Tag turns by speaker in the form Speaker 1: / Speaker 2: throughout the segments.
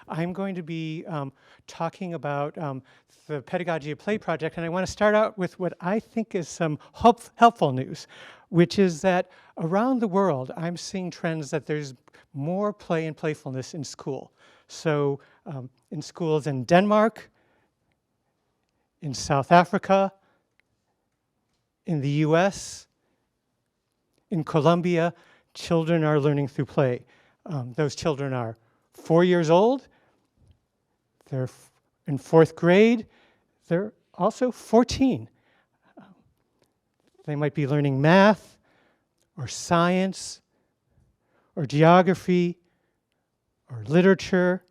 Speaker 1: I'm going to be talking about the Pedagogy of Play project, and I want to start out with what I think is some helpful news, which is that around the world, I'm seeing trends that there's more play and playfulness in school. So in schools in Denmark, in South Africa, in the US, in Colombia, children are learning through play. Those children are 4 years old, they're in 4th grade, they're also 14. They might be learning math, or science, or geography, or literature,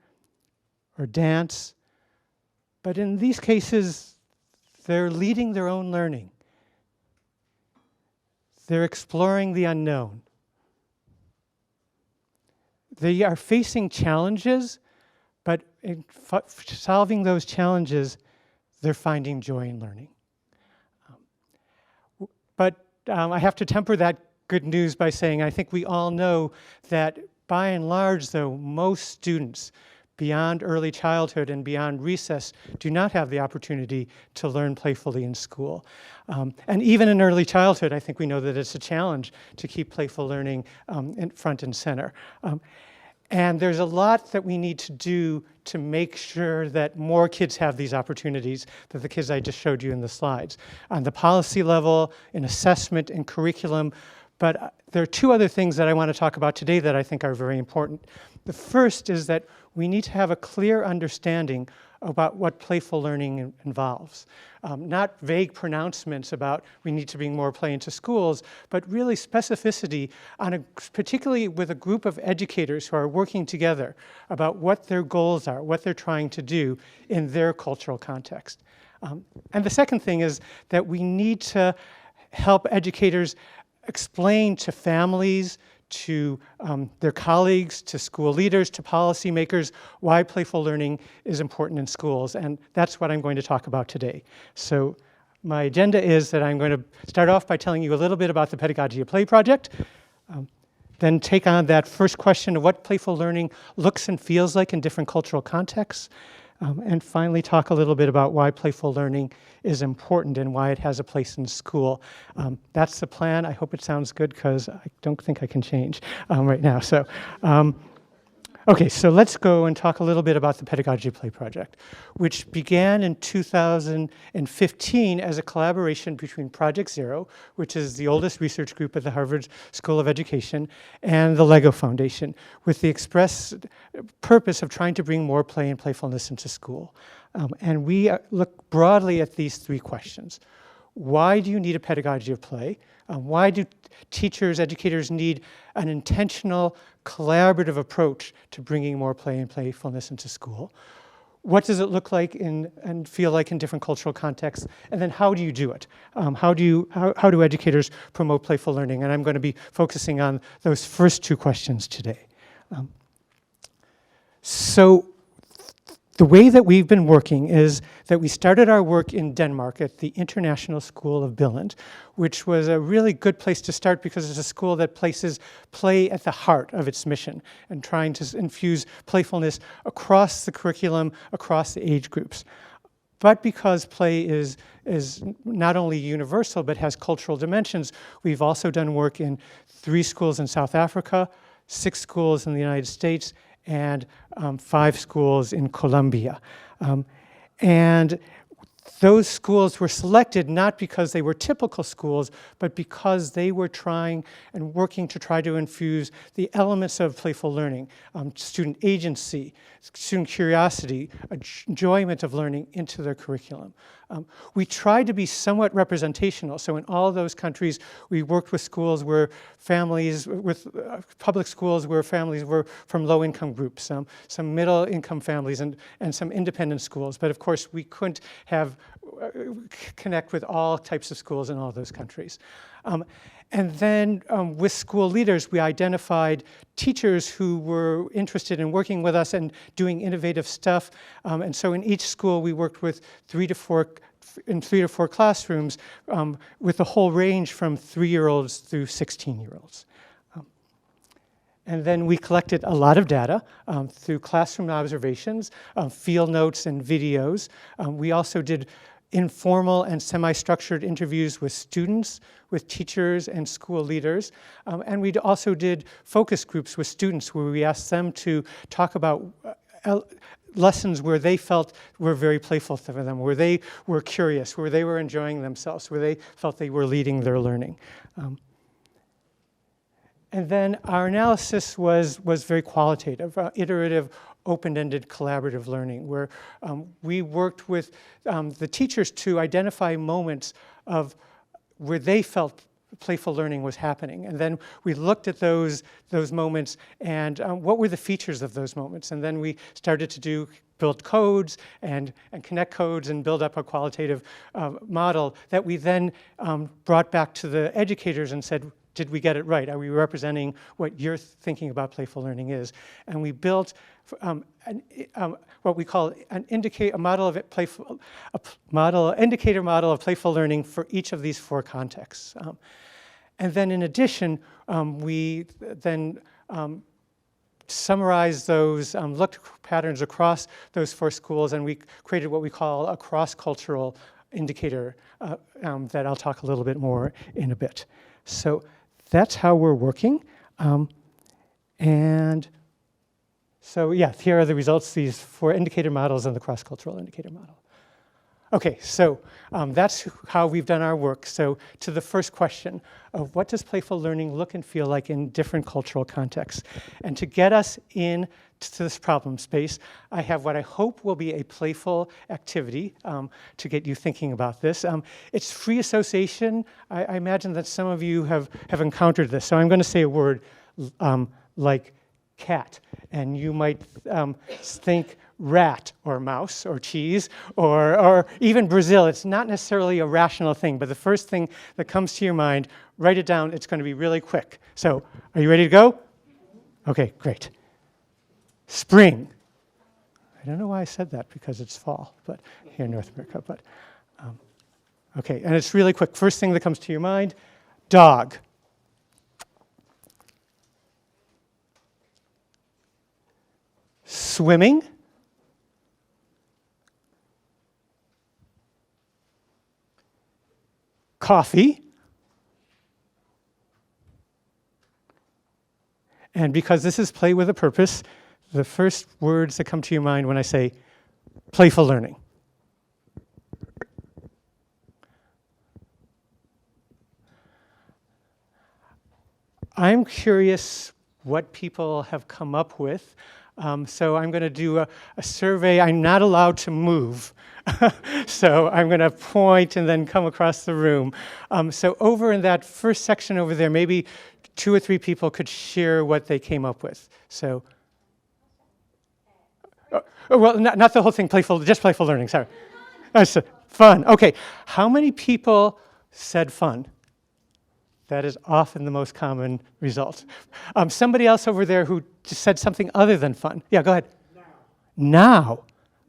Speaker 1: or dance. But in these cases, they're leading their own learning. They're exploring the unknown. They are facing challenges, but in solving those challenges, they're finding joy in learning. But I have to temper that good news by saying I think we all know that by and large, though, most students beyond early childhood and beyond recess do not have the opportunity to learn playfully in school. And even in early childhood, I think we know that it's a challenge to keep playful learning in front and center. And there's a lot that we need to do to make sure that more kids have these opportunities that the kids I just showed you in the slides. On the policy level, in assessment, in curriculum. But there are two other things that I want to talk about today that I think are very important. The first is that we need to have a clear understanding about what playful learning involves. Not vague pronouncements about we need to bring more play into schools, but really specificity on particularly with a group of educators who are working together about what their goals are, what they're trying to do in their cultural context. And the second thing is that we need to help educators explain to families, to their colleagues, to school leaders, to policymakers, why playful learning is important in schools. And that's what I'm going to talk about today. So my agenda is that I'm going to start off by telling you a little bit about the Pedagogy of Play project, then take on that first question of what playful learning looks and feels like in different cultural contexts, and finally talk a little bit about why playful learning is important and why it has a place in school. That's the plan. I hope it sounds good because I don't think I can change right now. So, okay, so let's go and talk a little bit about the Pedagogy of Play project, which began in 2015 as a collaboration between Project Zero, which is the oldest research group at the Harvard School of Education, and the LEGO Foundation, with the express purpose of trying to bring more play and playfulness into school. And we look broadly at these three questions. Why do you need a pedagogy of play? Why do teachers, educators need an intentional, collaborative approach to bringing more play and playfulness into school? What does it look like and feel like in different cultural contexts? And then how do you do it? How do educators promote playful learning? And I'm going to be focusing on those first two questions today. So the way that we've been working is that we started our work in Denmark at the International School of Billund, which was a really good place to start because it's a school that places play at the heart of its mission and trying to infuse playfulness across the curriculum, across the age groups. But because play is not only universal but has cultural dimensions, we've also done work in 3 schools in South Africa, 6 schools in the United States, and 5 schools in Colombia. And those schools were selected not because they were typical schools, but because they were trying and working to try to infuse the elements of playful learning, student agency, student curiosity, enjoyment of learning into their curriculum. We tried to be somewhat representational. So in all those countries, we worked with schools where families, with public schools where families were from low-income groups, some middle-income families, and some independent schools. But of course, we couldn't have connect with all types of schools in all those countries. And then with school leaders, we identified teachers who were interested in working with us and doing innovative stuff. And so in each school, we worked with 3 to 4 classrooms with a whole range from 3-year-olds through 16-year-olds. And then we collected a lot of data through classroom observations, field notes and videos. We also did informal and semi-structured interviews with students, with teachers and school leaders. And we also did focus groups with students where we asked them to talk about lessons where they felt were very playful for them, where they were curious, where they were enjoying themselves, where they felt they were leading their learning. And then our analysis was very qualitative, iterative, open-ended collaborative learning, where we worked with the teachers to identify moments of where they felt playful learning was happening. And then we looked at those moments and what were the features of those moments. And then we started to build codes and connect codes and build up a qualitative model that we then brought back to the educators and said, did we get it right? Are we representing what you're thinking about playful learning is? And we built what we call an indicator model of playful learning for each of these 4 contexts. And then in addition, we then summarized those, looked patterns across those 4 schools, and we created what we call a cross-cultural indicator that I'll talk a little bit more in a bit. So that's how we're working. And so yeah, here are the results, these 4 indicator models and the cross-cultural indicator model. Okay, so that's how we've done our work. So to the first question of what does playful learning look and feel like in different cultural contexts? And to get us into this problem space, I have what I hope will be a playful activity to get you thinking about this. It's free association. I imagine that some of you have encountered this. So I'm going to say a word like cat, and you might think rat or mouse or cheese or even Brazil. It's not necessarily a rational thing, but the first thing that comes to your mind, write it down. It's going to be really quick. So are you ready to go? Okay, great. Spring. I don't know why I said that because it's fall, but here in North America. But okay, and it's really quick. First thing that comes to your mind, dog. Swimming. Coffee. And because this is play with a purpose, the first words that come to your mind when I say playful learning. I'm curious what people have come up with. So I'm going to do a survey. I'm not allowed to move. So I'm going to point and then come across the room. So over in that first section over there, maybe 2 or 3 people could share what they came up with. So, well, not the whole thing, just playful learning, sorry. That's fun. Okay, how many people said fun? That is often the most common result. Somebody else over there who just said something other than fun. Yeah, go ahead. Now.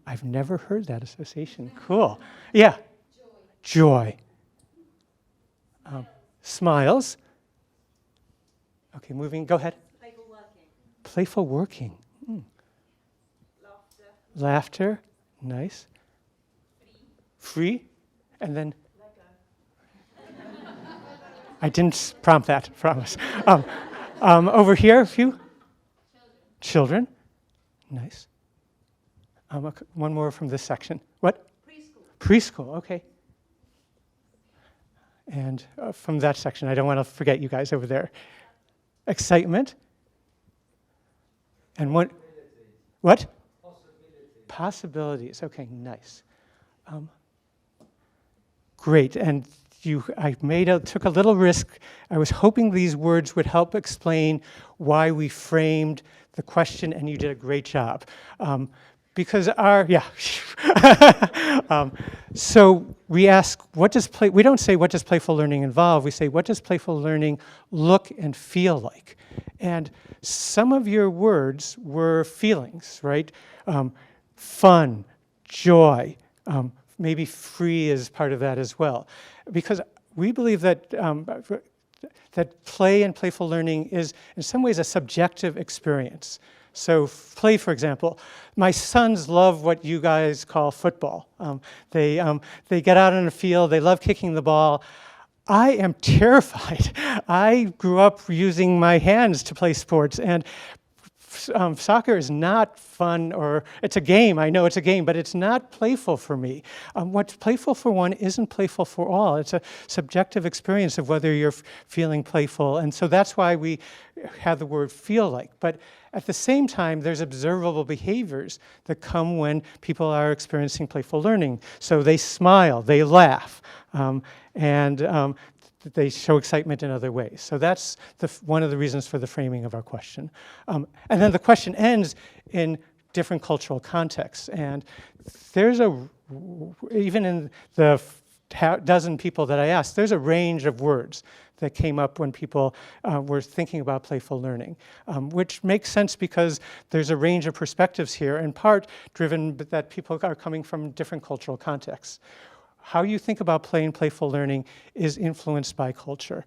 Speaker 1: I've never heard that association. Cool. Yeah. Joy. Smiles. Okay, moving. Go ahead.
Speaker 2: Playful working.
Speaker 1: Playful working. Laughter. Nice. Free. And then. I didn't prompt that, promise. Over here, a few. Children. Nice. One more from this section. What? Preschool, okay. And from that section, I don't want to forget you guys over there. Excitement. And what? Possibilities. Okay, nice. Great, and I took a little risk. I was hoping these words would help explain why we framed the question, and you did a great job. Because so we ask, we don't say, what does playful learning involve? We say, what does playful learning look and feel like? And some of your words were feelings, right? Fun, joy, maybe free is part of that as well. Because we believe that that play and playful learning is in some ways a subjective experience. So play, for example, my sons love what you guys call football. They get out on the field, they love kicking the ball. I am terrified. I grew up using my hands to play sports, and soccer is not fun, or it's a game, I know it's a game, but it's not playful for me. What's playful for one isn't playful for all. It's a subjective experience of whether you're feeling playful, and so that's why we have the word feel like. But at the same time, there's observable behaviors that come when people are experiencing playful learning. So they smile, they laugh, and they show excitement in other ways. So that's one of the reasons for the framing of our question. And then the question ends in different cultural contexts. And there's even in the dozen people that I asked, there's a range of words that came up when people were thinking about playful learning, which makes sense because there's a range of perspectives here, in part driven that people are coming from different cultural contexts. How you think about play and playful learning is influenced by culture.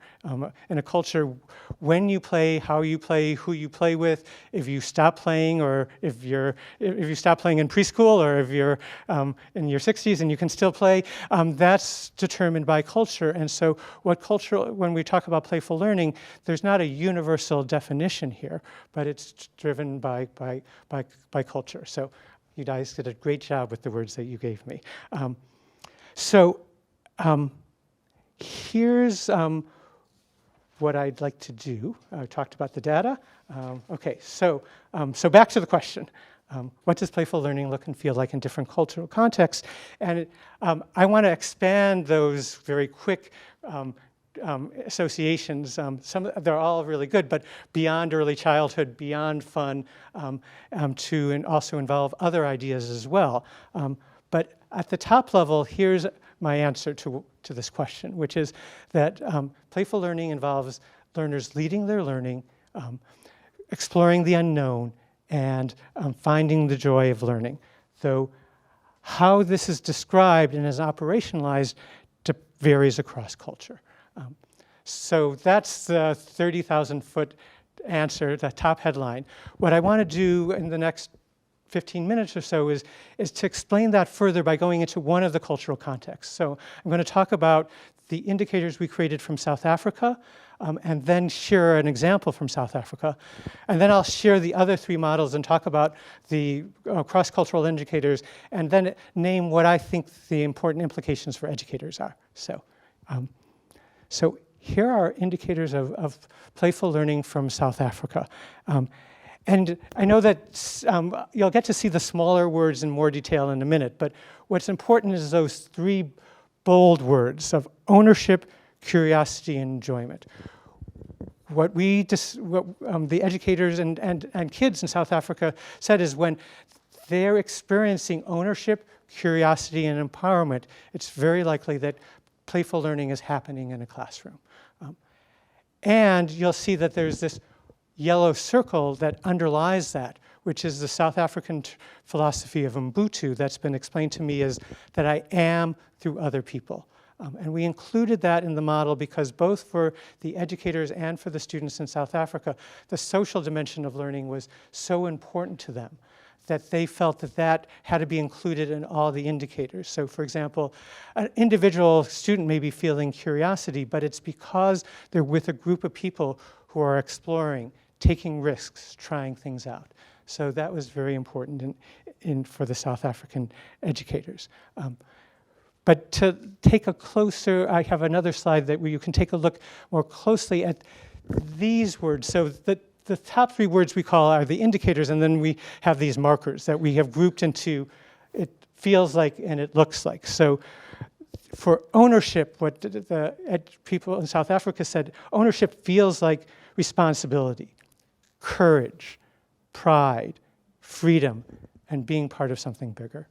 Speaker 1: In a culture, when you play, how you play, who you play with, if you stop playing, or if you stop playing in preschool, or if you're in your 60s and you can still play, that's determined by culture. And so when we talk about playful learning, there's not a universal definition here, but it's driven by culture. So you guys did a great job with the words that you gave me. So here's what I'd like to do. I talked about the data. Okay, so back to the question. What does playful learning look and feel like in different cultural contexts? And I want to expand those very quick associations. They're all really good, but beyond early childhood, beyond fun, and also involve other ideas as well. But at the top level, here's my answer to this question, which is that playful learning involves learners leading their learning, exploring the unknown, and finding the joy of learning. Though how this is described and is operationalized varies across culture. So that's the 30,000-foot answer, the top headline. What I want to do in the next 15 minutes or so is to explain that further by going into one of the cultural contexts. So I'm going to talk about the indicators we created from South Africa, and then share an example from South Africa. And then I'll share the other three models and talk about the cross-cultural indicators, and then name what I think the important implications for educators are. So here are indicators of playful learning from South Africa. And I know that you'll get to see the smaller words in more detail in a minute, but what's important is those three bold words of ownership, curiosity, and enjoyment. What the educators and kids in South Africa said is when they're experiencing ownership, curiosity, and empowerment, it's very likely that playful learning is happening in a classroom. And you'll see that there's this yellow circle that underlies that, which is the South African philosophy of Ubuntu that's been explained to me as that I am through other people. And we included that in the model because both for the educators and for the students in South Africa, the social dimension of learning was so important to them that they felt that had to be included in all the indicators. So for example, an individual student may be feeling curiosity, but it's because they're with a group of people who are exploring, taking risks, trying things out. So that was very important for the South African educators. But to take a closer, I have another slide where you can take a look more closely at these words. So the top three words we call are the indicators, and then we have these markers that we have grouped into it feels like and it looks like. So for ownership, what the people in South Africa said, ownership feels like responsibility, courage, pride, freedom, and being part of something bigger.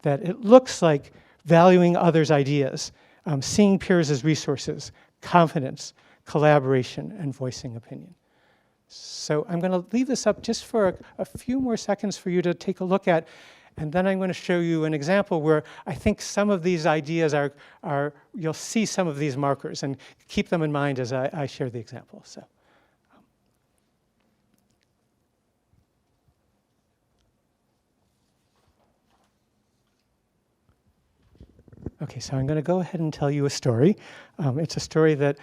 Speaker 1: That it looks like valuing others' ideas, seeing peers as resources, confidence, collaboration, and voicing opinion. So I'm going to leave this up just for a few more seconds for you to take a look at And then I'm going to show you an example where I think some of these ideas you'll see some of these markers, and keep them in mind as I share the example. So. Okay, so I'm going to go ahead and tell you a story. It's a story that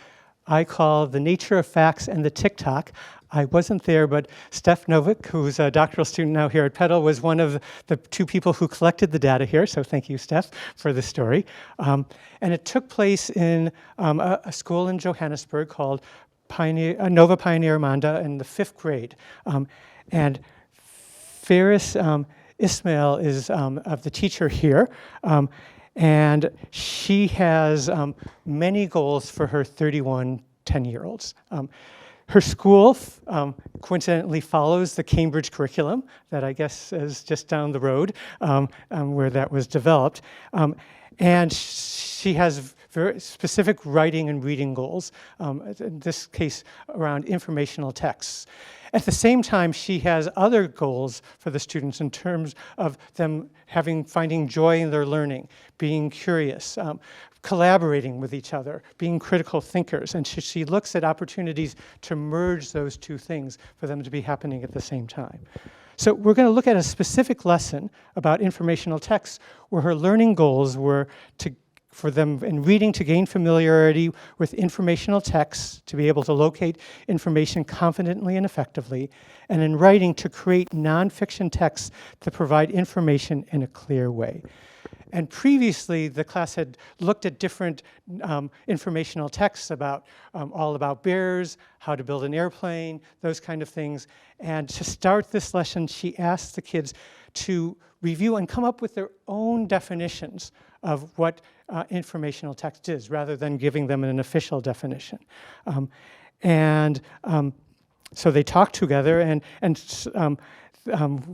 Speaker 1: I call The Nature of Facts and the TikTok. I wasn't there, but Steph Novick, who's a doctoral student now here at Pedagogy, was one of the two people who collected the data here, so thank you, Steph, for the story. And it took place in a school in Johannesburg called Nova Pioneer Manda in the 5th grade. And Ferris Ismail is of the teacher here. And she has many goals for her 31 10-year-olds. Her school, coincidentally, follows the Cambridge curriculum that I guess is just down the road where that was developed. And she has very specific writing and reading goals, in this case around informational texts. At the same time, she has other goals for the students in terms of them finding joy in their learning, being curious, collaborating with each other, being critical thinkers. And she looks at opportunities to merge those two things for them to be happening at the same time. So we're going to look at a specific lesson about informational texts where her learning goals were for them in reading to gain familiarity with informational texts, to be able to locate information confidently and effectively, and in writing to create nonfiction texts to provide information in a clear way. And previously, the class had looked at different informational texts all about bears, how to build an airplane, those kind of things. And to start this lesson, she asked the kids to review and come up with their own definitions of what informational text is, rather than giving them an official definition. So they talked together, and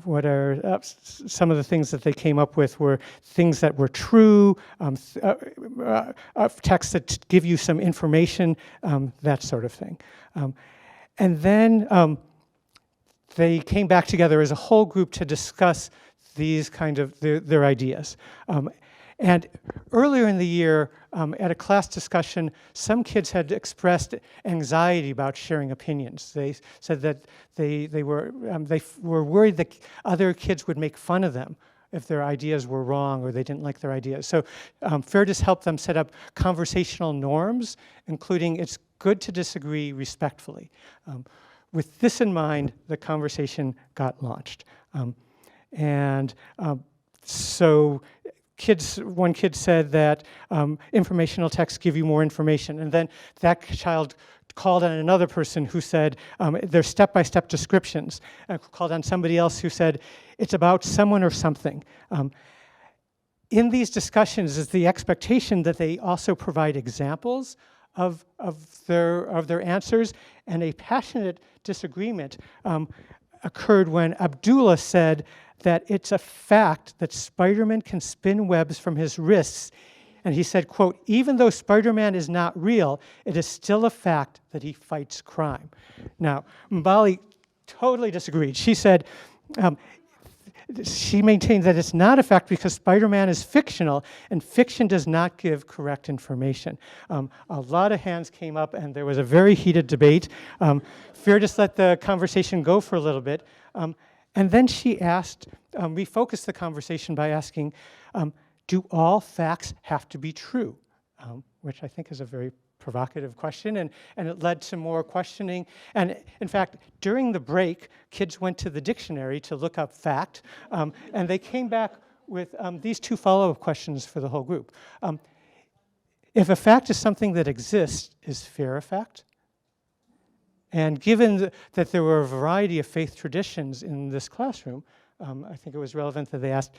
Speaker 1: what are some of the things that they came up with were things that were true, texts that give you some information, that sort of thing. And then they came back together as a whole group to discuss these kind of their ideas. And earlier in the year, at a class discussion, some kids had expressed anxiety about sharing opinions. They said that they were worried that other kids would make fun of them if their ideas were wrong or they didn't like their ideas. So Fairness helped them set up conversational norms, including it's good to disagree respectfully. With this in mind, the conversation got launched. So one kid said that informational texts give you more information, and then that child called on another person who said they're step-by-step descriptions, and called on somebody else who said it's about someone or something. In these discussions is the expectation that they also provide examples of their answers, and a passionate disagreement occurred when Abdullah said that it's a fact that Spider-Man can spin webs from his wrists. And he said, quote, even though Spider-Man is not real, it is still a fact that he fights crime. Now, Mbali totally disagreed. She said, she maintained that it's not a fact because Spider-Man is fictional, and fiction does not give correct information. A lot of hands came up, and there was a very heated debate. Fear just let the conversation go for a little bit. And then she asked, we focused the conversation by asking, do all facts have to be true? Which I think is a very provocative question, and it led to more questioning. And in fact, during the break, kids went to the dictionary to look up fact, and they came back with these two follow-up questions for the whole group. If a fact is something that exists, is fear a fact? And given that there were a variety of faith traditions in this classroom, I think it was relevant that they asked,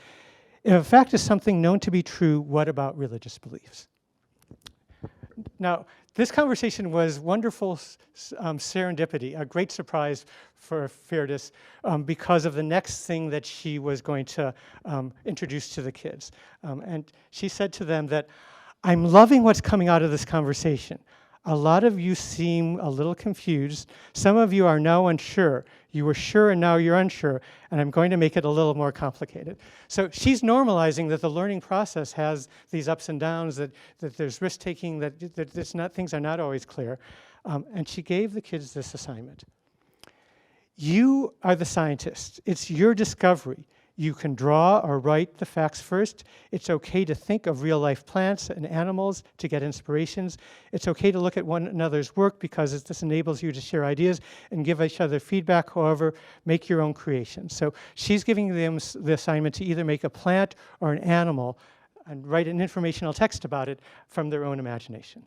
Speaker 1: if a fact is something known to be true, what about religious beliefs? Now, this conversation was wonderful serendipity, a great surprise for Firdis because of the next thing that she was going to introduce to the kids. And she said to them that, I'm loving what's coming out of this conversation. A lot of you seem a little confused. Some of you are now unsure. You were sure and now you're unsure, and I'm going to make it a little more complicated. So she's normalizing that the learning process has these ups and downs, that there's risk-taking, that it's not, things are not always clear. And she gave the kids this assignment. You are the scientists. It's your discovery. You can draw or write the facts first. It's okay to think of real-life plants and animals to get inspirations. It's okay to look at one another's work because this enables you to share ideas and give each other feedback. However, make your own creations. So she's giving them the assignment to either make a plant or an animal and write an informational text about it from their own imagination.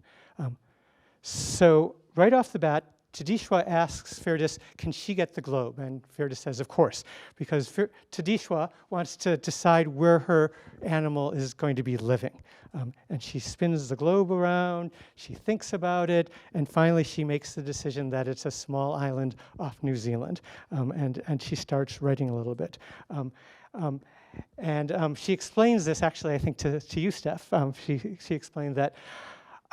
Speaker 1: So right off the bat, Tadishwa asks Firdis, can she get the globe? And Firdis says, of course, because Tadishwa wants to decide where her animal is going to be living. And she spins the globe around, she thinks about it, and finally she makes the decision that it's a small island off New Zealand. And she starts writing a little bit. She explains this, actually, I think, to you, Steph. She explained that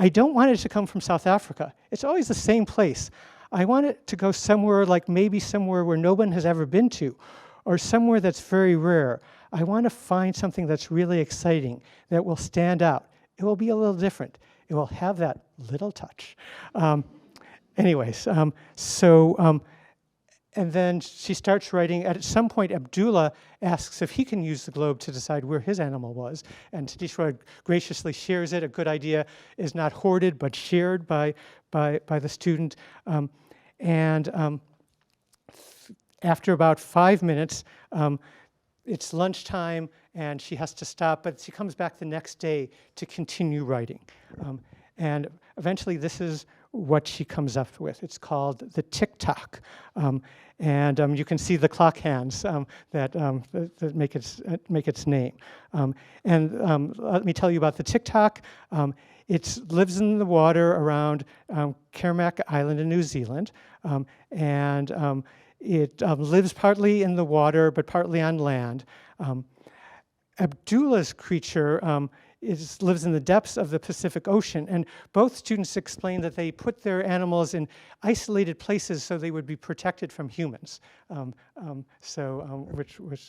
Speaker 1: I don't want it to come from South Africa. It's always the same place. I want it to go somewhere, like maybe somewhere where no one has ever been to, or somewhere that's very rare. I want to find something that's really exciting, that will stand out. It will be a little different. It will have that little touch. And then she starts writing. At some point, Abdullah asks if he can use the globe to decide where his animal was. And Tadishwa graciously shares it. A good idea is not hoarded, but shared by the student. After about 5 minutes, it's lunchtime, and she has to stop. But she comes back the next day to continue writing. And eventually, this is what she comes up with. It's called the tick-tock. You can see the clock hands that make its name. Let me tell you about the tick-tock. It lives in the water around Kermak Island in New Zealand. It lives partly in the water, but partly on land. Abdullah's creature lives in the depths of the Pacific Ocean, and both students explain that they put their animals in isolated places so they would be protected from humans, which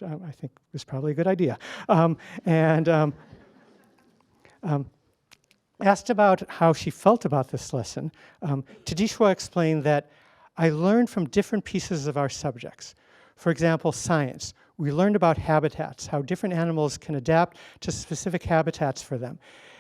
Speaker 1: I think was probably a good idea. Asked about how she felt about this lesson, Tadishwa explained that I learned from different pieces of our subjects. For example, science. We learned about habitats, how different animals can adapt to specific habitats for them.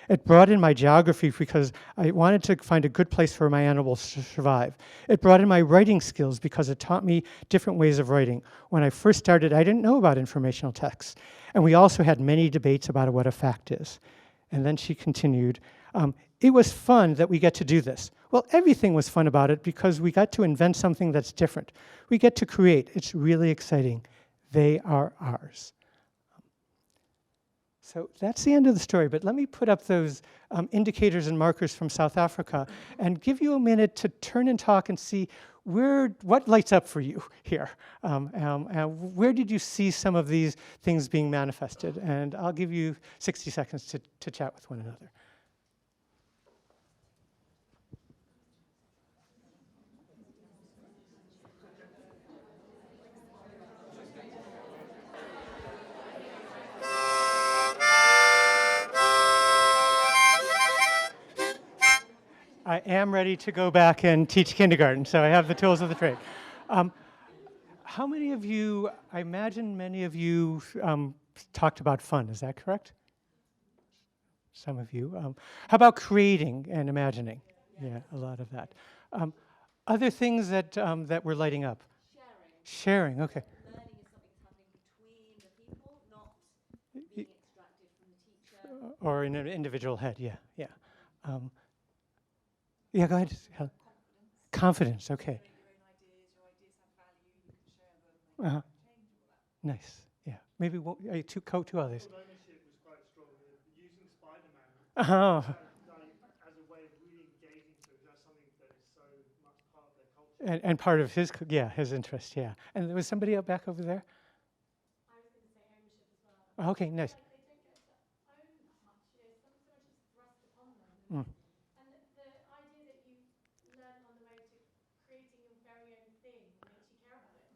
Speaker 1: It brought in my geography because I wanted to find a good place for my animals to survive. It brought in my writing skills because it taught me different ways of writing. When I first started, I didn't know about informational texts. And we also had many debates about what a fact is. And then she continued, it was fun that we get to do this. Well, everything was fun about it because we got to invent something that's different. We get to create. It's really exciting. They are ours. So that's the end of the story, but let me put up those indicators and markers from South Africa and give you a minute to turn and talk and see what lights up for you here. Where did you see some of these things being manifested? And I'll give you 60 seconds to chat with one another. I am ready to go back and teach kindergarten, so I have the tools of the trade. How many of you, I imagine many of you talked about fun, is that correct? Some of you. How about creating and imagining? Yeah, a lot of that. Other things that were lighting up? Sharing, okay.
Speaker 2: Learning is something that's happening between the people, not being extracted from the teacher.
Speaker 1: Or in an individual head, yeah. Yeah, go ahead. Confidence, okay.
Speaker 2: Your ideas have value, you can share them,
Speaker 1: Uh-huh.
Speaker 2: change all that.
Speaker 1: Nice, yeah. Maybe two others.
Speaker 3: Ownership was quite strong. Using Spider-Man
Speaker 1: Oh.
Speaker 3: as a way of really engaging through. That's something that is so much part of their culture.
Speaker 1: And part of his interest, yeah. And there was somebody up back over there?
Speaker 2: I was going to say ownership as well.
Speaker 1: Okay, nice.
Speaker 2: Like they don't get to own that much. So much is thrust upon them. And the idea that you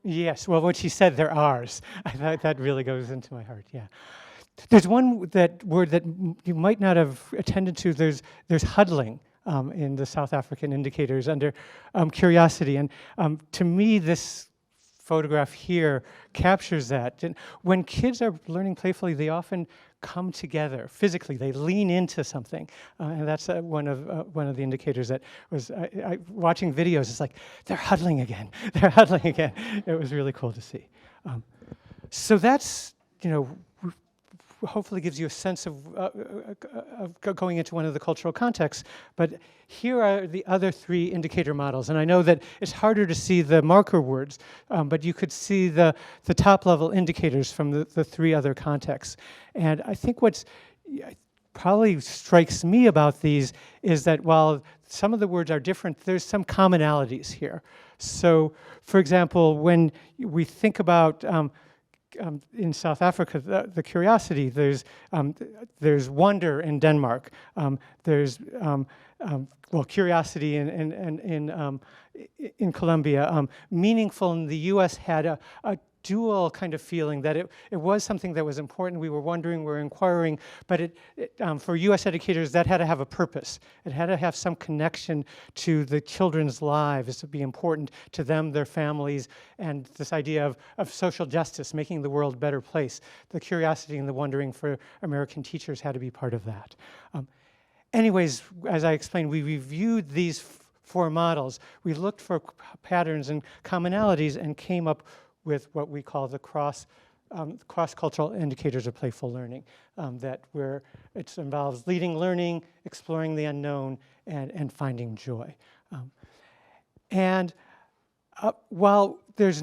Speaker 1: Yes, well, what she said, they're ours. I thought that really goes into my heart, yeah. There's one word that you might not have attended to. There's huddling in the South African indicators under curiosity. And to me, this photograph here captures that. And when kids are learning playfully, they often come together physically. They lean into something, and that's one of the indicators that was watching videos. It's like they're huddling again. They're huddling again. It was really cool to see. So that's hopefully gives you a sense of going into one of the cultural contexts. But here are the other three indicator models. And I know that it's harder to see the marker words, but you could see the top level indicators from the three other contexts. And I think what's probably strikes me about these is that while some of the words are different, there's some commonalities here. So, for example, when we think about in South Africa, the curiosity, there's wonder in Denmark. There's curiosity in Colombia. Meaningful in the U.S. had a dual kind of feeling that it was something that was important. We were wondering, we were inquiring, but for U.S. educators, that had to have a purpose. It had to have some connection to the children's lives, to be important to them, their families, and this idea of social justice, making the world a better place. The curiosity and the wondering for American teachers had to be part of that. Anyways, as I explained, we reviewed these four models. We looked for patterns and commonalities and came up with what we call the cross-cultural indicators of playful learning, where it involves leading learning, exploring the unknown, and finding joy. While there's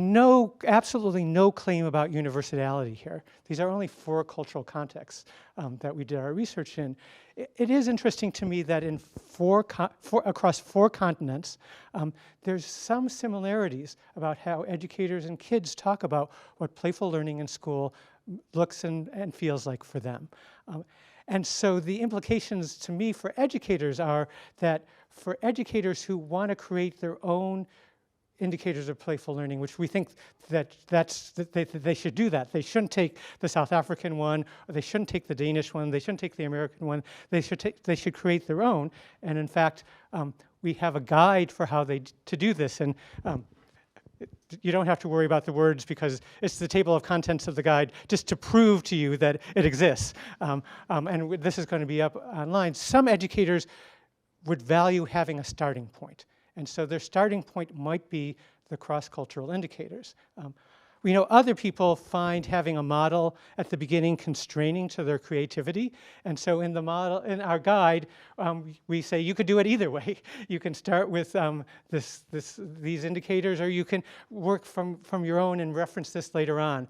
Speaker 1: absolutely no claim about universality here, these are only four cultural contexts that we did our research in. It is interesting to me that across four continents, there's some similarities about how educators and kids talk about what playful learning in school looks and feels like for them. And so the implications to me for educators are that for educators who want to create their own indicators of playful learning, which we think that they should do that. They shouldn't take the South African one, or they shouldn't take the Danish one, they shouldn't take the American one. They should create their own. And in fact, we have a guide for how to do this. And you don't have to worry about the words because it's the table of contents of the guide just to prove to you that it exists. And this is going to be up online. Some educators would value having a starting point. And so their starting point might be the cross-cultural indicators. We know other people find having a model at the beginning constraining to their creativity. And so in our guide, we say you could do it either way. You can start with these indicators, or you can work from your own and reference this later on.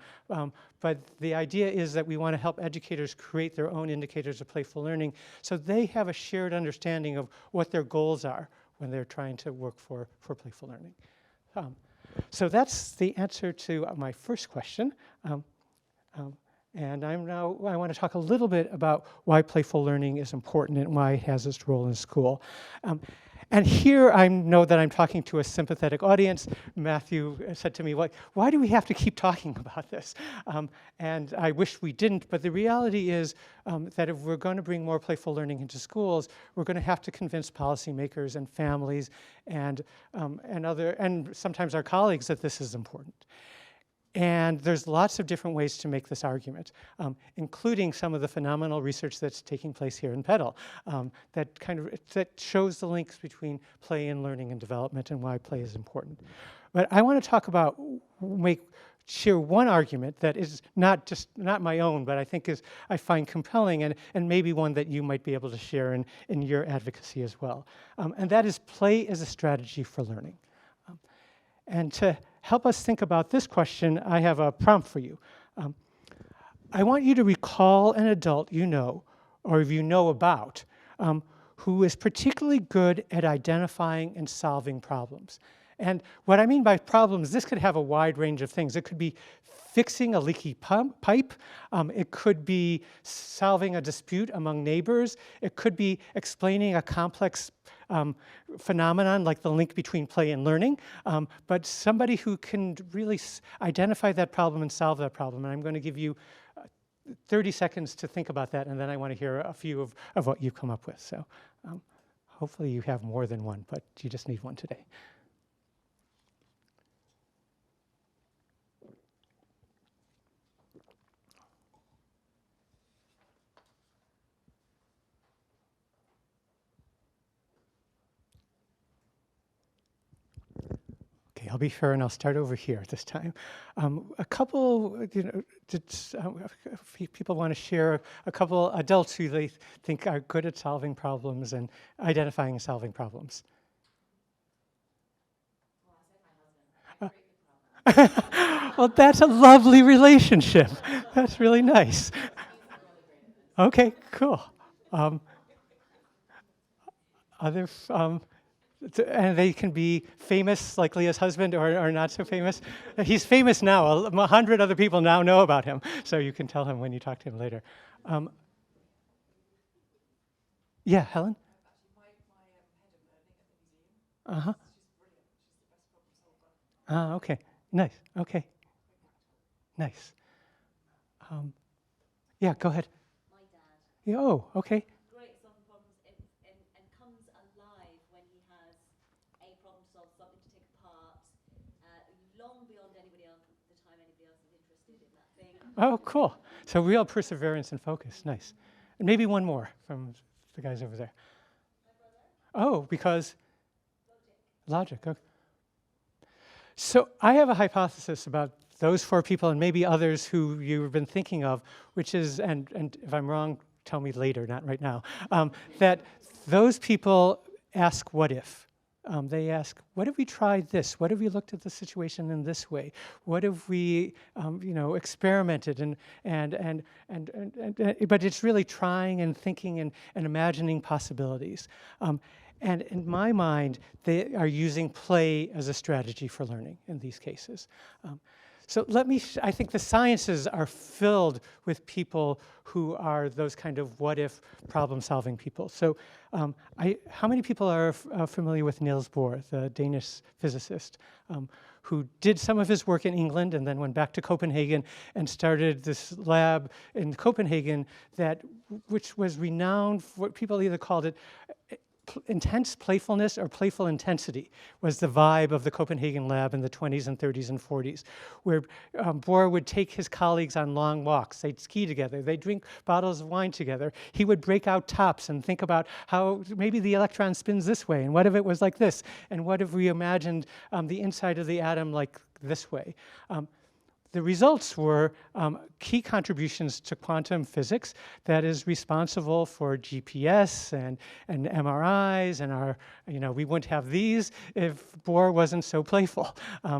Speaker 1: But the idea is that we want to help educators create their own indicators of playful learning so they have a shared understanding of what their goals are when they're trying to work for playful learning. So that's the answer to my first question. And I want to talk a little bit about why playful learning is important and why it has its role in school. And here I know that I'm talking to a sympathetic audience. Matthew said to me, why do we have to keep talking about this? And I wish we didn't, but the reality is that if we're going to bring more playful learning into schools, we're going to have to convince policymakers and families and sometimes our colleagues that this is important. And there's lots of different ways to make this argument, including some of the phenomenal research that's taking place here in Pedagogy that shows the links between play and learning and development and why play is important. But I want to talk about, share one argument that is not my own, but I find compelling and maybe one that you might be able to share in your advocacy as well. And that is play as a strategy for learning. And to help us think about this question, I have a prompt for you. I want you to recall an adult you know, or you know about, who is particularly good at identifying and solving problems. And what I mean by problems, this could have a wide range of things. It could be fixing a leaky pipe. It could be solving a dispute among neighbors. It could be explaining a complex phenomenon like the link between play and learning. But somebody who can really identify that problem and solve that problem. And I'm going to give you 30 seconds to think about that, and then I want to hear a few of what you've come up with. So hopefully you have more than one, but you just need one today. Okay, I'll be fair and I'll start over here this time. A couple, people want to share a couple adults who they think are good at solving problems and identifying and solving problems. Well, that's a lovely relationship. That's really nice. Okay, cool. Other, and they can be famous, like Leah's husband, or not so famous. He's famous now. 100 other people now know about him, so you can tell him when you talk to him later. Yeah, Helen?
Speaker 4: My head of learning at the museum.
Speaker 1: Uh-huh.
Speaker 4: She's brilliant. She's the best problem solver.
Speaker 1: Okay. Nice. Okay. Nice. Yeah, go ahead.
Speaker 2: My dad.
Speaker 1: Yeah, oh, okay.
Speaker 2: Great at solving problems and comes alive when he has a problem to solve, something to take apart, long beyond anybody else, the time anybody else is interested in that thing.
Speaker 1: Oh, cool. So real perseverance and focus. Nice. And maybe one more from the guys over there. Oh, because logic. Okay. So I have a hypothesis about those 4 people and maybe others who you've been thinking of, which is, and if I'm wrong, tell me later, not right now, that those people ask what if. They ask, what if we tried this? What if we looked at the situation in this way? What if we, experimented but it's really trying and thinking and imagining possibilities. And in my mind, they are using play as a strategy for learning in these cases. So I think the sciences are filled with people who are those kind of what-if problem-solving people. So how many people are familiar with Niels Bohr, the Danish physicist, who did some of his work in England and then went back to Copenhagen and started this lab in Copenhagen which was renowned for what people either called it intense playfulness or playful intensity was the vibe of the Copenhagen lab in the 20s and 30s and 40s, where Bohr would take his colleagues on long walks. They'd ski together. They'd drink bottles of wine together. He would break out tops and think about how maybe the electron spins this way, and what if it was like this, and what if we imagined the inside of the atom like this way. The results were key contributions to quantum physics that is responsible for GPS and MRIs and we wouldn't have these if Bohr wasn't so playful.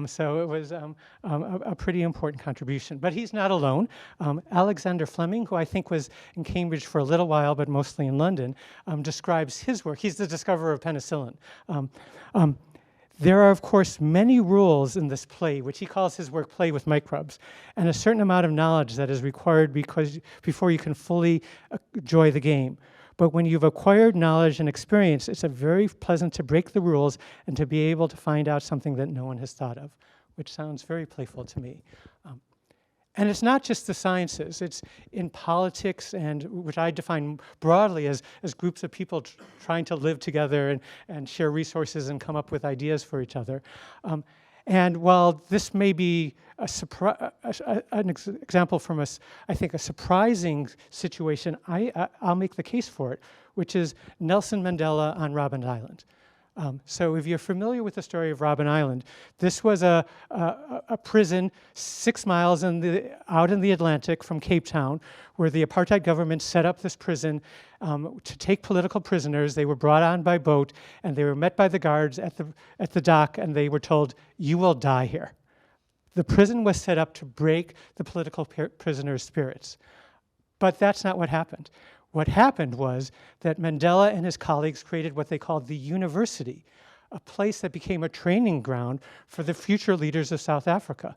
Speaker 1: So it was a pretty important contribution. But he's not alone. Alexander Fleming, who I think was in Cambridge for a little while, but mostly in London, describes his work. He's the discoverer of penicillin. There are, of course, many rules in this play, which he calls his work Play with Microbes, and a certain amount of knowledge that is required before you can fully enjoy the game. But when you've acquired knowledge and experience, it's very pleasant to break the rules and to be able to find out something that no one has thought of, which sounds very playful to me. And it's not just the sciences, it's in politics, and which I define broadly as groups of people trying to live together and share resources and come up with ideas for each other. And while this may be an example from I think a surprising situation, I'll make the case for it, which is Nelson Mandela on Robben Island. So if you're familiar with the story of Robben Island, this was a prison 6 miles out in the Atlantic from Cape Town, where the apartheid government set up this prison to take political prisoners. They were brought on by boat, and they were met by the guards at the dock, and they were told, "You will die here." The prison was set up to break the political prisoners' spirits. But that's not what happened. What happened was that Mandela and his colleagues created what they called the University, a place that became a training ground for the future leaders of South Africa.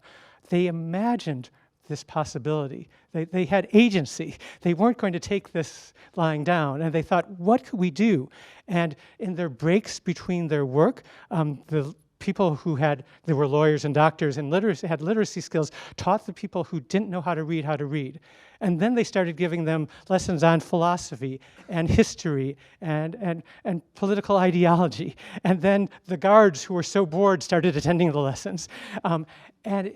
Speaker 1: They imagined this possibility. They had agency. They weren't going to take this lying down, and they thought, what could we do? And in their breaks between their work, the people who there were lawyers and doctors and had literacy skills, taught the people who didn't know how to read. And then they started giving them lessons on philosophy and history and political ideology. And then the guards who were so bored started attending the lessons. And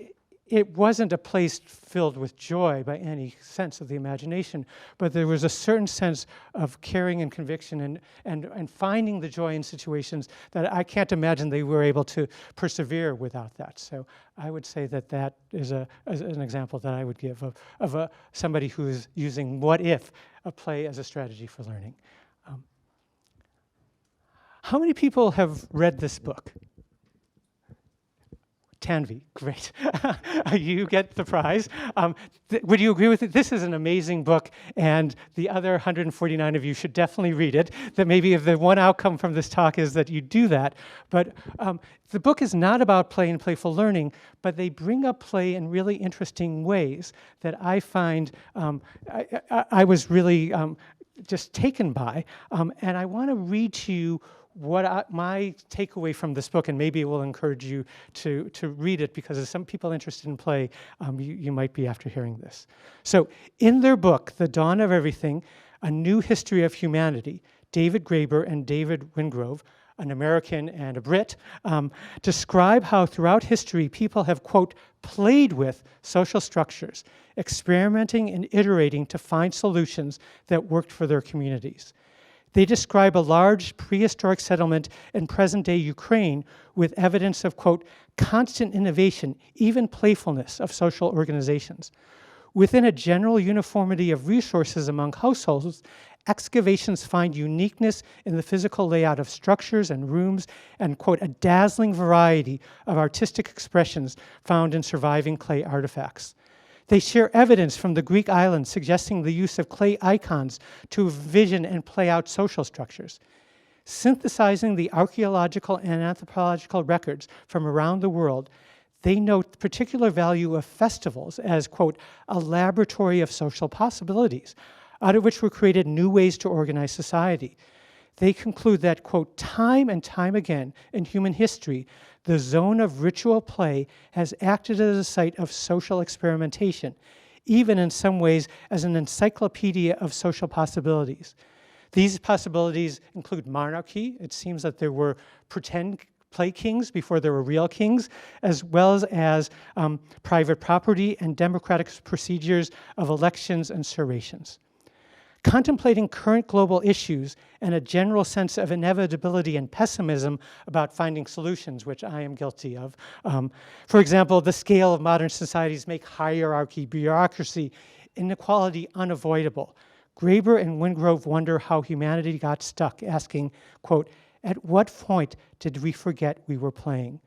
Speaker 1: it wasn't a place filled with joy by any sense of the imagination, but there was a certain sense of caring and conviction and finding the joy in situations that I can't imagine they were able to persevere without that. So I would say that is an example that I would give of somebody who is using what if, a play as a strategy for learning. How many people have read this book? Tanvi, great. You get the prize. Would you agree with it? This is an amazing book, and the other 149 of you should definitely read it. That maybe if the one outcome from this talk is that you do that. But the book is not about play and playful learning, but they bring up play in really interesting ways that I find I was really just taken by. And I want to read to you what my takeaway from this book, and maybe it will encourage you to read it, because as some people interested in play, you might be after hearing this. So in their book, The Dawn of Everything, A New History of Humanity, David Graeber and David Wingrove, an American and a Brit, describe how throughout history people have, quote, played with social structures, experimenting and iterating to find solutions that worked for their communities. They describe a large prehistoric settlement in present-day Ukraine with evidence of, quote, constant innovation, even playfulness of social organizations. Within a general uniformity of resources among households, excavations find uniqueness in the physical layout of structures and rooms and, quote, a dazzling variety of artistic expressions found in surviving clay artifacts. They share evidence from the Greek islands suggesting the use of clay icons to envision and play out social structures. Synthesizing the archaeological and anthropological records from around the world, they note the particular value of festivals as, quote, a laboratory of social possibilities, out of which were created new ways to organize society. They conclude that, quote, time and time again in human history, the zone of ritual play has acted as a site of social experimentation, even in some ways as an encyclopedia of social possibilities. These possibilities include monarchy. It seems that there were pretend play kings before there were real kings, as well as private property and democratic procedures of elections and surrations. Contemplating current global issues and a general sense of inevitability and pessimism about finding solutions, which I am guilty of. For example, the scale of modern societies make hierarchy, bureaucracy, inequality unavoidable. Graeber and Wingrove wonder how humanity got stuck, asking, quote, at what point did we forget we were playing?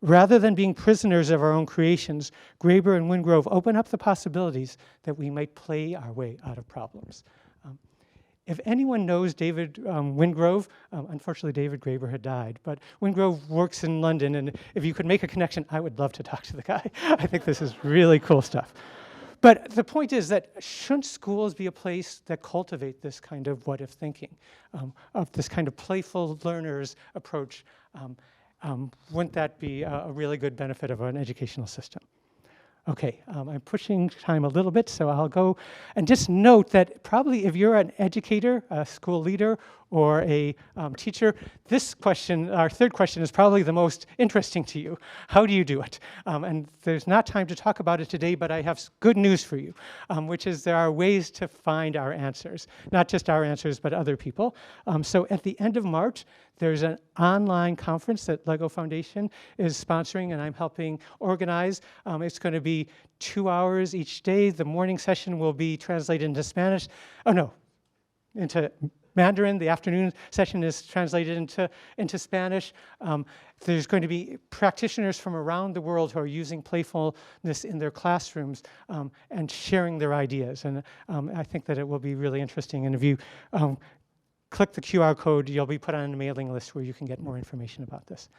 Speaker 1: Rather than being prisoners of our own creations, Graeber and Wingrove open up the possibilities that we might play our way out of problems. If anyone knows David Wingrove, unfortunately David Graeber had died, but Wingrove works in London, and if you could make a connection, I would love to talk to the guy. I think this is really cool stuff. But the point is that shouldn't schools be a place that cultivate this kind of what-if thinking, of this kind of playful learners approach? Wouldn't that be a really good benefit of an educational system? Okay, I'm pushing time a little bit, so I'll go and just note that probably if you're an educator, a school leader, or a teacher, this question, our third question, is probably the most interesting to you. How do you do it? And there's not time to talk about it today, but I have good news for you, which is there are ways to find our answers, not just our answers, but other people. So at the end of March, there's an online conference that LEGO Foundation is sponsoring, and I'm helping organize. It's going to be 2 hours each day. The morning session will be translated into Spanish. Oh, no, into Mandarin. The afternoon session is translated into Spanish. There's going to be practitioners from around the world who are using playfulness in their classrooms and sharing their ideas. And I think that it will be really interesting. And if you click the QR code, you'll be put on a mailing list where you can get more information about this.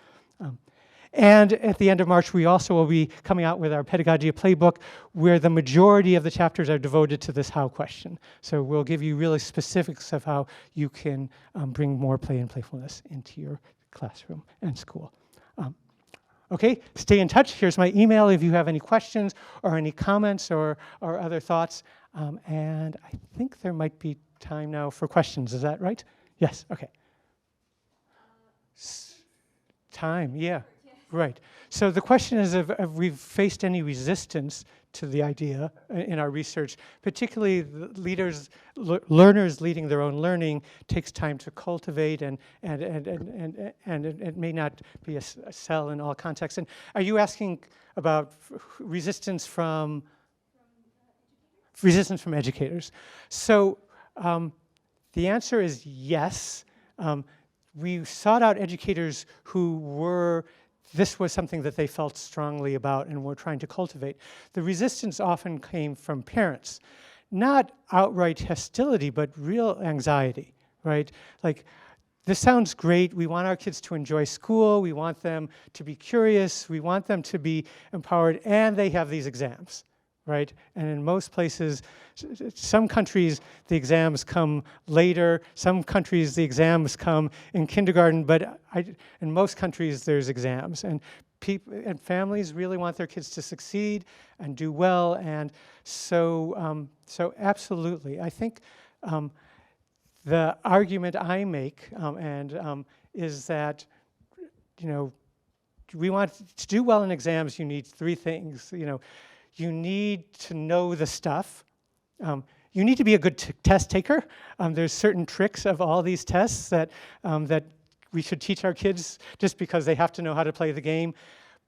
Speaker 1: And at the end of March, we also will be coming out with our Pedagogy playbook, where the majority of the chapters are devoted to this how question. So we'll give you really specifics of how you can bring more play and playfulness into your classroom and school. Okay, stay in touch. Here's my email if you have any questions or any comments or other thoughts. And I think there might be time now for questions. Is that right? Yes, okay. Time, yeah. Right. So the question is if we've faced any resistance to the idea in our research, particularly the learners leading their own learning takes time to cultivate, and it may not be a sell in all contexts. And are you asking about resistance from educators? So the answer is yes. We sought out educators who this was something that they felt strongly about and were trying to cultivate. The resistance often came from parents. Not outright hostility, but real anxiety, right? Like, this sounds great. We want our kids to enjoy school. We want them to be curious. We want them to be empowered, and they have these exams, right? And in most places, some countries, the exams come later. Some countries, the exams come in kindergarten, but in most countries, there's exams. And people and families really want their kids to succeed and do well. And so, absolutely, I think the argument I make is that, we want to do well in exams. You need three things. You need to know the stuff. You need to be a good test taker. There's certain tricks of all these tests that we should teach our kids just because they have to know how to play the game.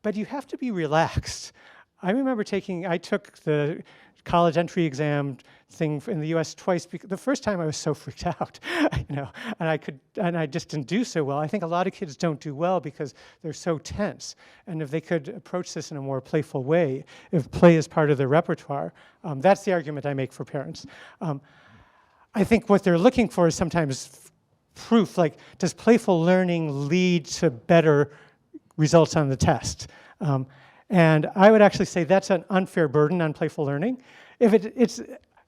Speaker 1: But you have to be relaxed. I remember I took the college entry exam thing in the US twice. Because the first time I was so freaked out, and I just didn't do so well. I think a lot of kids don't do well because they're so tense. And if they could approach this in a more playful way, if play is part of their repertoire, that's the argument I make for parents. I think what they're looking for is sometimes proof, like, does playful learning lead to better results on the test? And I would actually say that's an unfair burden on playful learning. If it's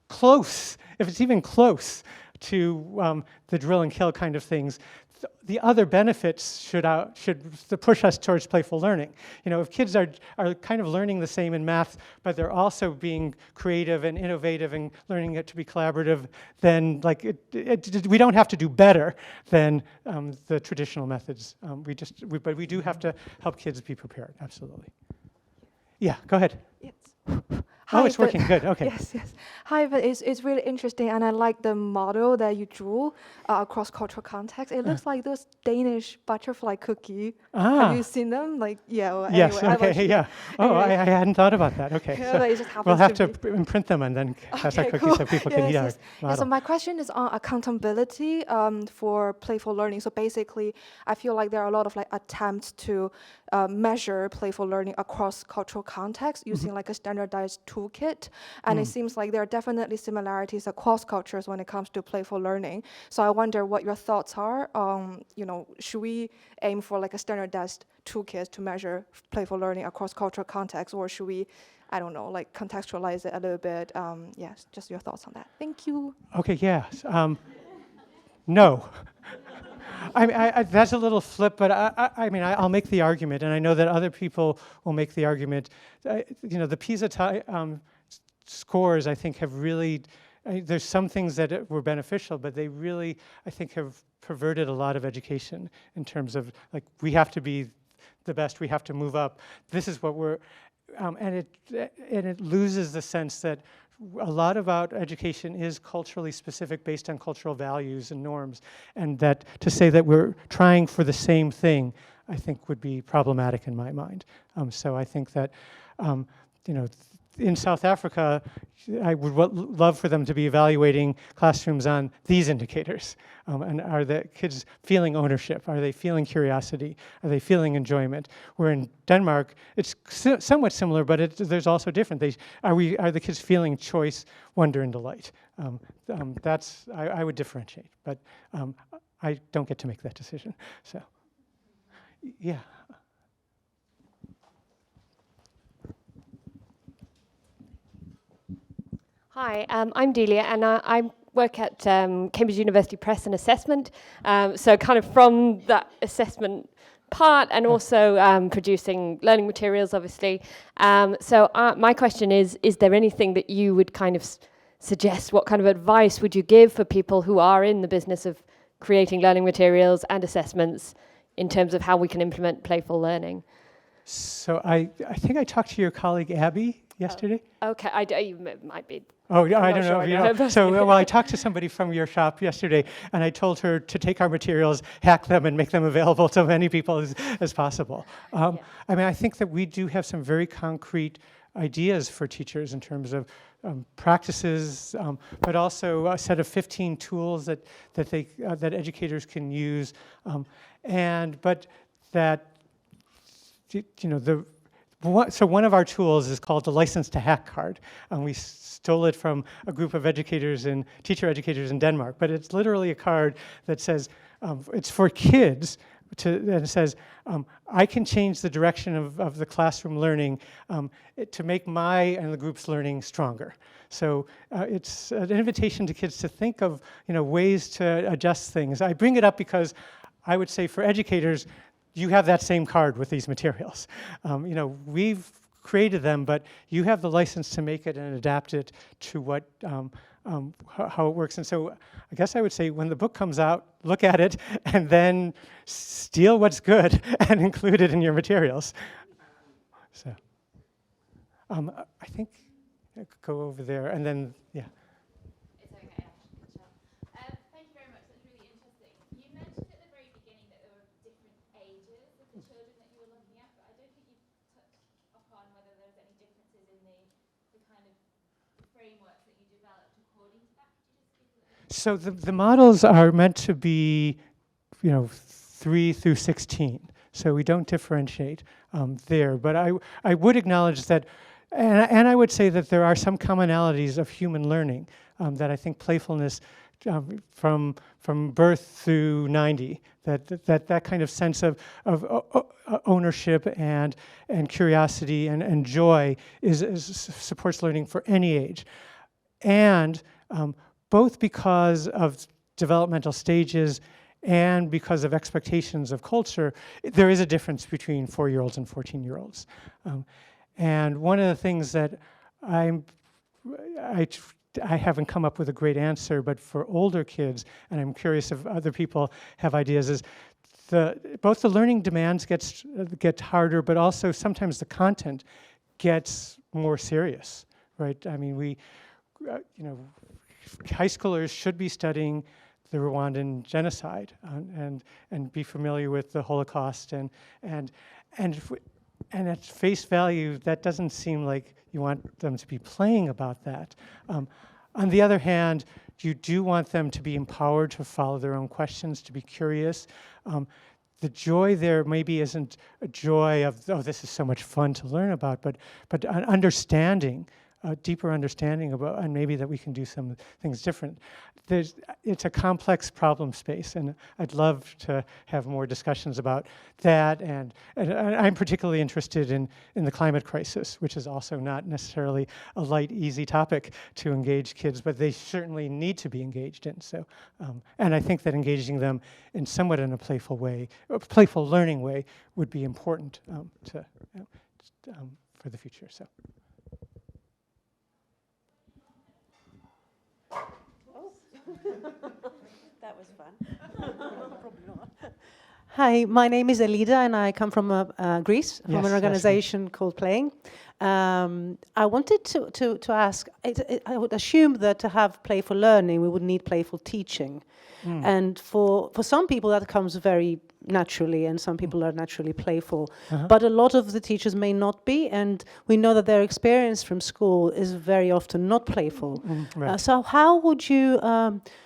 Speaker 1: close, if it's even close to the drill and kill kind of things, the other benefits should push us towards playful learning. If kids are kind of learning the same in math, but they're also being creative and innovative and learning it to be collaborative, then we don't have to do better than the traditional methods. But we do have to help kids be prepared. Absolutely. Yeah, go ahead.
Speaker 4: Yes.
Speaker 1: Oh, it's working. Good. Okay.
Speaker 4: Yes. Hi, but it's really interesting, and I like the model that you drew across cultural context. It looks like those Danish butterfly cookie. Have you seen them?
Speaker 1: Yes.
Speaker 4: Anyway,
Speaker 1: Okay. Yeah. Oh, I hadn't thought about that. Okay.
Speaker 4: Yeah,
Speaker 1: So
Speaker 4: it just
Speaker 1: we'll have
Speaker 4: to
Speaker 1: to imprint them and then pass our
Speaker 4: Okay,
Speaker 1: cookies
Speaker 4: cool.
Speaker 1: so people can eat our
Speaker 4: Yeah,
Speaker 1: model.
Speaker 4: so my question is on accountability for playful learning. So basically, I feel like there are a lot of attempts to measure playful learning across cultural contexts using a standardized toolkit. And it seems like there are definitely similarities across cultures when it comes to playful learning. So I wonder what your thoughts are. Should we aim for a standardized toolkit to measure playful learning across cultural contexts, or should we, contextualize it a little bit? Yes, just your thoughts on that. Thank you.
Speaker 1: Okay. Yes. No. That's a little flip, but I'll make the argument, and I know that other people will make the argument. The PISA scores, I think, have really, there's some things that were beneficial, but they really, I think, have perverted a lot of education in terms of, we have to be the best, we have to move up. This is what we're, and it loses the sense that a lot about education is culturally specific based on cultural values and norms, and that to say that we're trying for the same thing, I think would be problematic in my mind. So I think that, in South Africa, I would love for them to be evaluating classrooms on these indicators. And are the kids feeling ownership? Are they feeling curiosity? Are they feeling enjoyment? Where in Denmark, it's somewhat similar, but there's also different. Are the kids feeling choice, wonder, and delight? I would differentiate, but I don't get to make that decision. So, yeah.
Speaker 5: Hi, I'm Delia, and I work at Cambridge University Press and Assessment. So kind of from that assessment part, and also producing learning materials, obviously. So my question is there anything that you would kind of suggest? What kind of advice would you give for people who are in the business of creating learning materials and assessments in terms of how we can implement playful learning?
Speaker 1: So I think I talked to your colleague Abby yesterday.
Speaker 5: Okay, you might be.
Speaker 1: Oh, yeah, I
Speaker 5: not
Speaker 1: don't know.
Speaker 5: sure
Speaker 1: If you
Speaker 5: I
Speaker 1: know. So, well, I talked to somebody from your shop yesterday, and I told her to take our materials, hack them, and make them available to as many people as possible. I mean, I think that we do have some very concrete ideas for teachers in terms of practices, but also a set of 15 tools that educators can use, but that so one of our tools is called the License to Hack card. We stole it from a group of teacher educators in Denmark. But it's literally a card that says, it's for kids, and it says, I can change the direction of the classroom learning to make my and the group's learning stronger. So it's an invitation to kids to think of ways to adjust things. I bring it up because I would say for educators, you have that same card with these materials. We've created them, but you have the license to make it and adapt it to how it works. And so I guess I would say when the book comes out, look at it and then steal what's good and include it in your materials. So I think I could go over there and then, yeah.
Speaker 6: It's okay, thank you very much, that's really interesting. You mentioned at the very beginning that there were different ages of the children that you were looking at, but I don't think you touched upon whether there's any differences in the kind of the framework that you developed according to that. Could you just give a little?
Speaker 1: So the models are meant to be, 3 through 16. So we don't differentiate there. But I would acknowledge that, and I would say that there are some commonalities of human learning that I think playfulness from birth through 90, that kind of sense of ownership and curiosity and joy supports learning for any age. And both because of developmental stages and because of expectations of culture, there is a difference between 4-year-olds and 14-year-olds. And one of the things that I haven't come up with a great answer, but for older kids, and I'm curious if other people have ideas, is both the learning demands get harder, but also sometimes the content gets more serious, right? I mean, high schoolers should be studying the Rwandan genocide and be familiar with the Holocaust and at face value, that doesn't seem like you want them to be playing about that. On the other hand, you do want them to be empowered to follow their own questions, to be curious. The joy there maybe isn't a joy of, oh, this is so much fun to learn about, but an understanding, a deeper understanding about, and maybe that we can do some things different. It's a complex problem space, and I'd love to have more discussions about that. And I'm particularly interested in the climate crisis, which is also not necessarily a light, easy topic to engage kids, but they certainly need to be engaged in. So, and I think that engaging them in somewhat in a playful way, a playful learning way, would be important for the future. So.
Speaker 7: That was fun. Probably not. Hi, my name is Elida, and I come from Greece, from
Speaker 1: Yes,
Speaker 7: an
Speaker 1: yes,
Speaker 7: organization called Playing. I wanted to ask, I would assume that to have playful learning, we would need playful teaching. And for some people, that comes very naturally, and some people are naturally playful. But a lot of the teachers may not be, and we know that their experience from school is very often not playful.
Speaker 1: Right.
Speaker 7: So how would you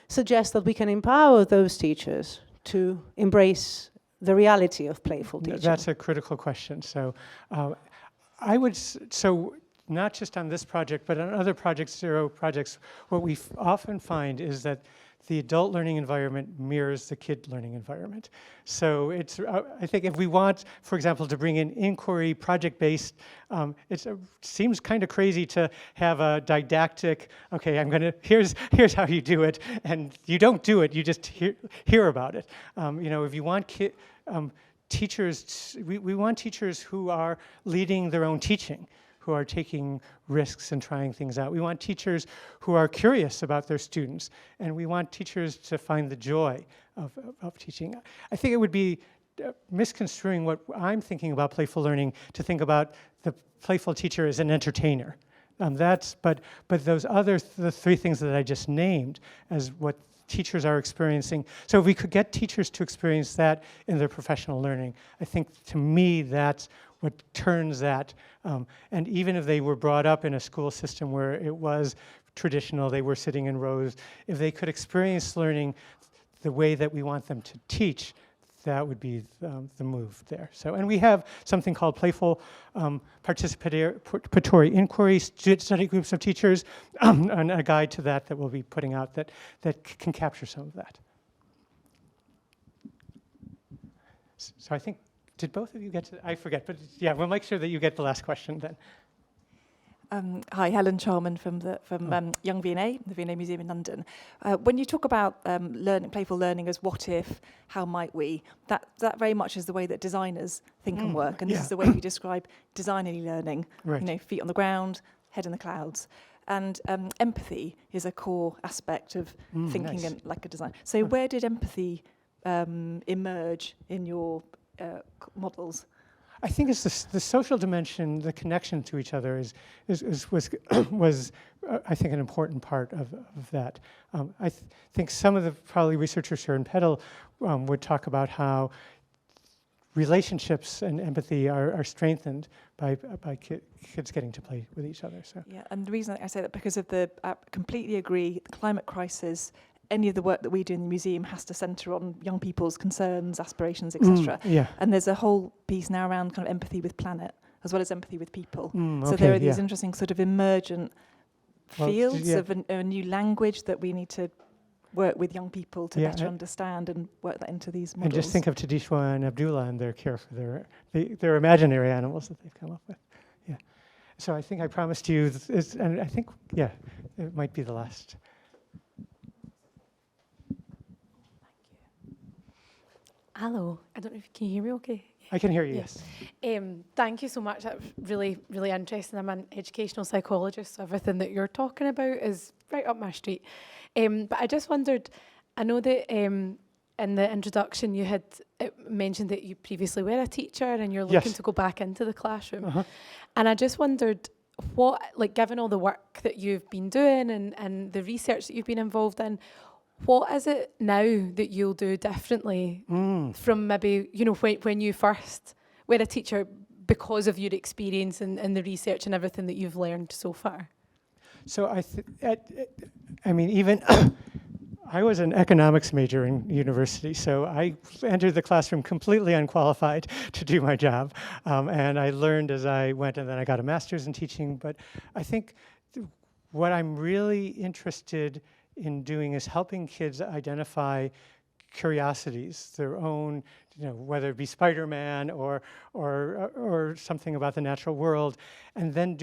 Speaker 7: suggest that we can empower those teachers to embrace the reality of playful teaching?
Speaker 1: That's a critical question. So I would, so not just on this project, but on other projects, zero projects, what we often find is that the adult learning environment mirrors the kid learning environment. So it's, I think if we want, for example, to bring in inquiry, project-based, it seems kind of crazy to have a didactic, okay, here's how you do it, and you don't do it, you just hear about it. You know, if you want teachers, we want teachers who are leading their own teaching, who are taking risks and trying things out. We want teachers who are curious about their students, and we want teachers to find the joy of teaching. I think it would be misconstruing what I'm thinking about playful learning to think about the playful teacher as an entertainer. But the three things that I just named as what teachers are experiencing. So if we could get teachers to experience that in their professional learning, I think to me that's what turns that, and even if they were brought up in a school system where it was traditional, they were sitting in rows, if they could experience learning the way that we want them to teach, that would be the move there. So, and we have something called Playful Participatory Inquiry, study groups of teachers, and a guide to that we'll be putting out that can capture some of that. So I think, did both of you get to, I forget, but yeah, we'll make sure that you get the last question then.
Speaker 8: Hi, Helen Charman from Young V&A, the V&A Museum in London. When you talk about playful learning as what if, how might we, that very much is the way that designers think and work, and this is the way you describe designerly learning.
Speaker 1: Right.
Speaker 8: You know, feet on the ground, head in the clouds. And empathy is a core aspect of thinking
Speaker 1: nice.
Speaker 8: like a design. So where did empathy emerge in your models?
Speaker 1: I think it's the social dimension, the connection to each other was I think an important part of that. I think some of the probably researchers here in Pedagogy would talk about how relationships and empathy are strengthened by kids getting to play with each other. So
Speaker 8: Yeah, and the reason I say that because of the completely agree, the climate crisis. Any of the work that we do in the museum has to centre on young people's concerns, aspirations, etc.
Speaker 1: Yeah.
Speaker 8: And there's a whole piece now around kind of empathy with planet as well as empathy with people. So
Speaker 1: Okay,
Speaker 8: there are these interesting sort of emergent fields
Speaker 1: yeah.
Speaker 8: of a new language that we need to work with young people to
Speaker 1: Yeah,
Speaker 8: better understand and work that into these models.
Speaker 1: And just think of Tadishwa and Abdullah and their care for their imaginary animals that they've come up with. Yeah. So I think I promised you, and I think, yeah, it might be the last.
Speaker 9: Hello, I don't know if you can hear me okay.
Speaker 1: I can hear you, yes.
Speaker 9: Thank you so much. That was really, really interesting. I'm an educational psychologist, so everything that you're talking about is right up my street. But I just wondered, I know that in the introduction you had mentioned that you previously were a teacher and you're looking to go back into the classroom. And I just wondered what, like given all the work that you've been doing and the research that you've been involved in, what is it now that you'll do differently from maybe, you know, when you first were a teacher because of your experience and the research and everything that you've learned so far?
Speaker 1: So I mean, even I was an economics major in university, so I entered the classroom completely unqualified to do my job. And I learned as I went, and then I got a master's in teaching. But I think what I'm really interested in doing is helping kids identify curiosities, their own, you know, whether it be Spider-Man or something about the natural world, and then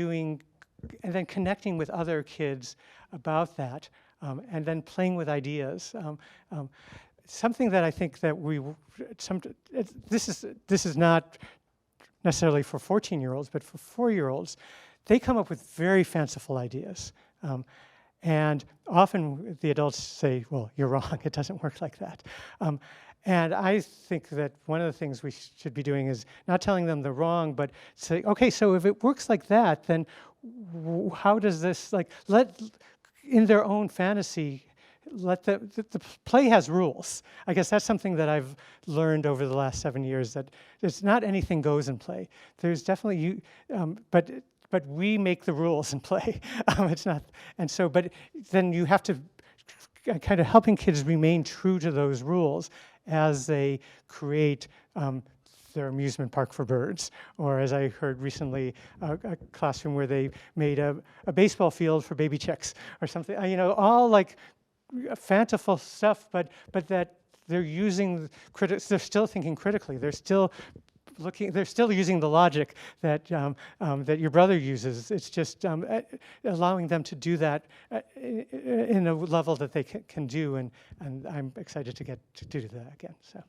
Speaker 1: connecting with other kids about that, and then playing with ideas. Something that I think that this is not necessarily for 14-year-olds, but for 4-year-olds, they come up with very fanciful ideas. And often the adults say, well, you're wrong, it doesn't work like that. And I think that one of the things we should be doing is not telling them they're wrong, but say, okay, so if it works like that, then how does this, like, in their own fantasy, let the play has rules. I guess that's something that I've learned over the last 7 years, that there's not anything goes in play. There's definitely but we make the rules in play. It's not, and so, but then you have to kind of helping kids remain true to those rules as they create their amusement park for birds, or as I heard recently, a classroom where they made a baseball field for baby chicks or something. All like fanciful stuff, but that they're using they're still thinking critically. They're still using the logic that that your brother uses. It's just allowing them to do that in a level that they can do, and I'm excited to get to do that again. So.